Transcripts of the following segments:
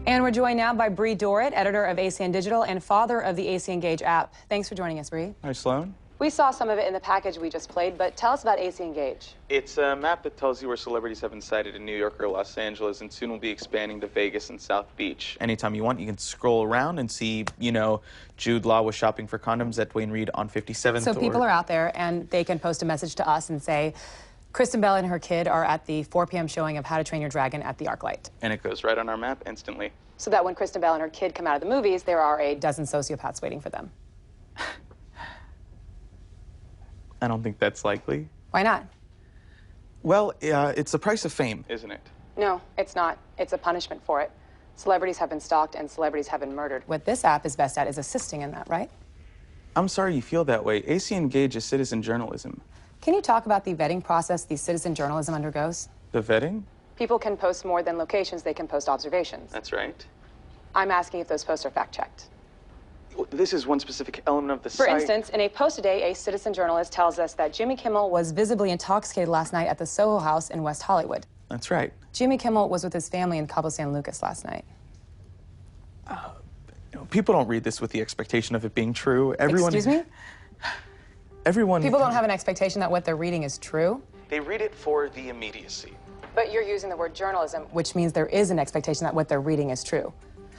And we're joined now by Bree Dorrit, editor of ACN Digital and father of the ACN Engage app. Thanks for joining us, Bree. Hi, Sloan. We saw some of it in the package we just played, but tell us about ACN Engage. It's a map that tells you where celebrities have been sighted in New York or Los Angeles, and soon we'll be expanding to Vegas and South Beach. Anytime you want, you can scroll around and see, Jude Law was shopping for condoms at Duane Reade on 57th. So people are out there, and they can post a message to us and say, Kristen Bell and her kid are at the 4 p.m. showing of How to Train Your Dragon at the ArcLight. And it goes right on our map instantly. So that when Kristen Bell and her kid come out of the movies, there are a dozen sociopaths waiting for them. I don't think that's likely. Why not? Well, it's the price of fame, isn't it? No, it's not. It's a punishment for it. Celebrities have been stalked and celebrities have been murdered. What this app is best at is assisting in that, right? I'm sorry you feel that way. ACN Engage is citizen journalism. Can you talk about the vetting process the citizen journalism undergoes? The vetting? People can post more than locations, they can post observations. That's right. I'm asking if those posts are fact-checked. This is one specific element of the For site. instance, in a post today, a citizen journalist tells us that Jimmy Kimmel was visibly intoxicated last night at the Soho House in West Hollywood. That's right. Jimmy Kimmel was with his family in Cabo San Lucas last night. People don't read this with the expectation of it being true. Excuse me? Everyone... People don't have an expectation that what they're reading is true? They read it for the immediacy. But you're using the word journalism, which means there is an expectation that what they're reading is true.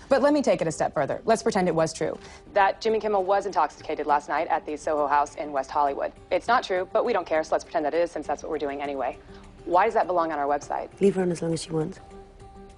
But let me take it a step further. Let's pretend it was true, that Jimmy Kimmel was intoxicated last night at the Soho House in West Hollywood. It's not true, but we don't care, so let's pretend that it is, since that's what we're doing anyway. Why does that belong on our website? Leave her on as long as she wants.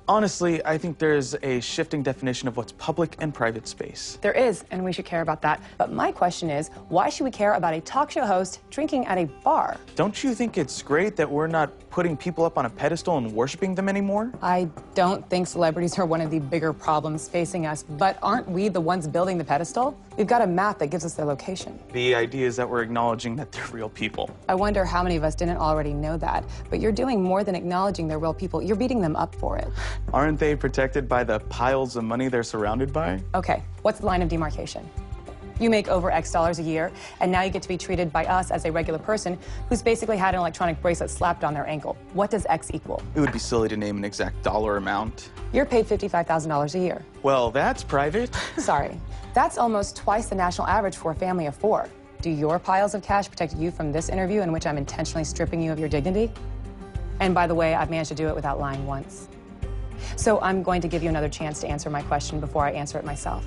Honestly, I think there's a shifting definition of what's public and private space. There is, and we should care about that. But my question is, why should we care about a talk show host drinking at a bar? Don't you think it's great that we're not putting people up on a pedestal and worshiping them anymore? I don't think celebrities are one of the bigger problems facing us, but aren't we the ones building the pedestal? We've got a map that gives us their location. The idea is that we're acknowledging that they're real people. I wonder how many of us didn't already know that, but you're doing more than acknowledging they're real people. You're beating them up for it. Aren't they protected by the piles of money they're surrounded by? Okay, what's the line of demarcation? You make over X dollars a year, and now you get to be treated by us as a regular person who's basically had an electronic bracelet slapped on their ankle. What does X equal? It would be silly to name an exact dollar amount. You're paid $55,000 a year. Well, that's private. Sorry. That's almost twice the national average for a family of 4. Do your piles of cash protect you from this interview in which I'm intentionally stripping you of your dignity? And by the way, I've managed to do it without lying once. So I'm going to give you another chance to answer my question before I answer it myself.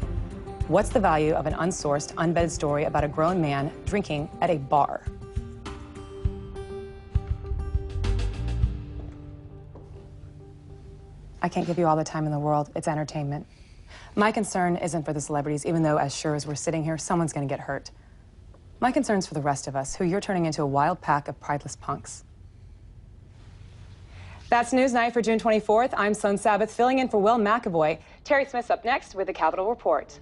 What's the value of an unsourced, unvetted story about a grown man drinking at a bar? I can't give you all the time in the world. It's entertainment. My concern isn't for the celebrities, even though as sure as we're sitting here, someone's going to get hurt. My concern's for the rest of us, who you're turning into a wild pack of prideless punks. That's Newsnight for June 24th. I'm Sloan Sabbath, filling in for Will McAvoy. Terry Smith's up next with the Capitol Report.